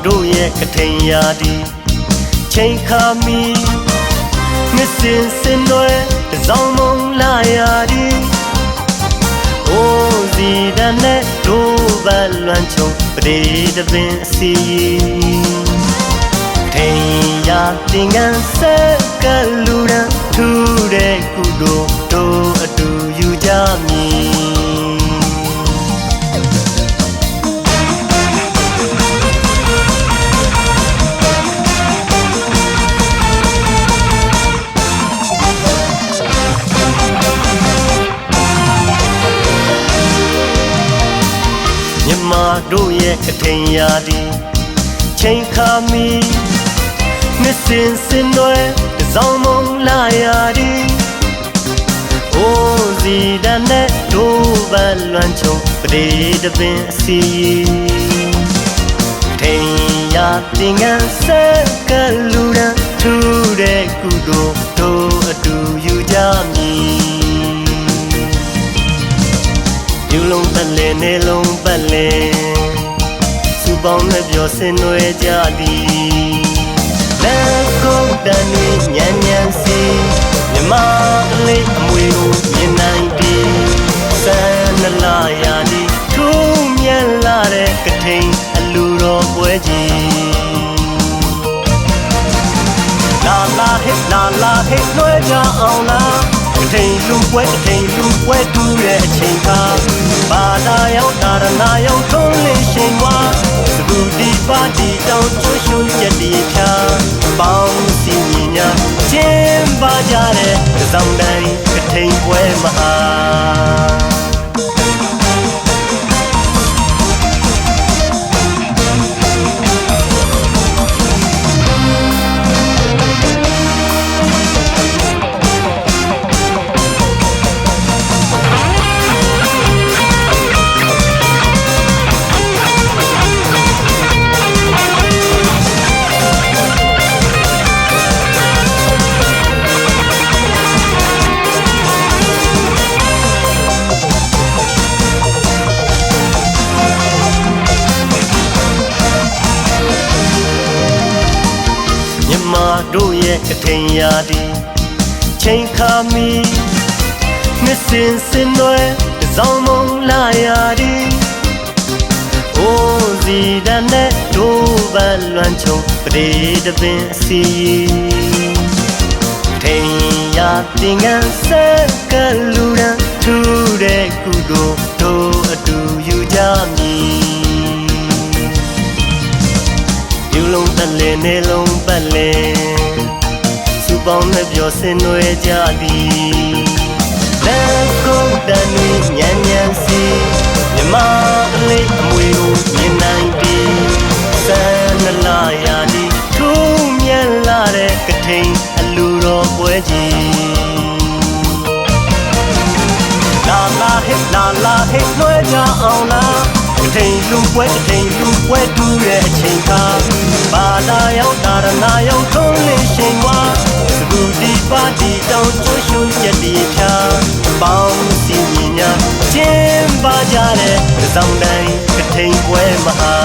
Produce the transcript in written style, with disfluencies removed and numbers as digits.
တို့ရဲ့ကထိန်ရာဒီချိန်ခါမီမစင်စင်တွေဇောင်းမုံလာရာဒီအိုးစီတန်နဲ့တို့ဘလွမ်းချုံပရိတပင်အစီထိန်ရာတင်ငန်းဆက်ကလူရန်ထူတဲ့ကုတို့အတူယူကြမည်တို့ရဲ့ကထိန်ရာဒီချိန်ခါမီမစင်စင်တွေဇောင်းမုံလာရာဒီအိုးစီတန်နဲ့တို့ဘလွမ်းချုံပရိတပင်အစီထိန်ရာတင်ငန်းဆက်ကလူရန်ထူတဲ့ကုတို့အတူယူကြမည်ယူလုံးပတ်လဲနေလုံးပတ်လဲပေါင်းနဲ့ပြောစင်နွယ်ကြသည်လက်ကုတ်တန်နေညံ့ညံ့စီမြမကလေးအမွေကိုမြင်နိုင်သည်ဆန်းနလာရာဒီထူးမြတ်လာတဲ့ကထိန်အလူတော်ပွဲကြီးလာလာဟဲ့လွှဲကြအောင်လားကထိန်လူပွဲတူတဲ့အချိန်ခါဘာသာရောက်တာရနာရောက်ထုံးလေးရှင်ဝါဘူဒီပါတီတောင်ချွှွှွချက်တီဖြာပေါင်းစီညီညာချင်းပါကြတဲ့ဇောင်းတိုင်းကထိန်ပွဲမဟာတို့ရဲ့ကထိန်ရာဒီချိန်ခါမီမစင်စင်တွေဇောင်းမုံလာရာဒီအိုးစီတန်နဲ့တို့ဘလွမ်းချုံပရိတပင်အစီထိန်ရာတင်ငန်းဆက်ကလူရန်ထူတဲ့ကုတို့အတူယူကြမည်ယူလုံးပတ်လဲနေလုံးပတ်လဲပေါင်းနဲ့ပြောစင်နွယ်ကြသည်လက်ကုတ်တန်နေညံ့ညံ့စီမြမကလေးအမွေကိုမြင်နိုင်သည်ဆန်းနလာရာဒီထူးမြတ်လာတဲ့ကထိန်အလူတော်ပွဲကြီးလာလာဟဲ့လွှဲကြအောင်လားကထိန်လူပွဲတူတဲ့အချိန်ခါဘာသာရောက်တာရနာရောက်ထုံးလေးရှင်ဝါဘူဒီပါတီတောင်ချွှွှွချက်တီဖြာပေါင်းစီညီညာချင်းပါကြတဲ့ဇောင်းတိုင်းကထိန်ပွဲမဟာ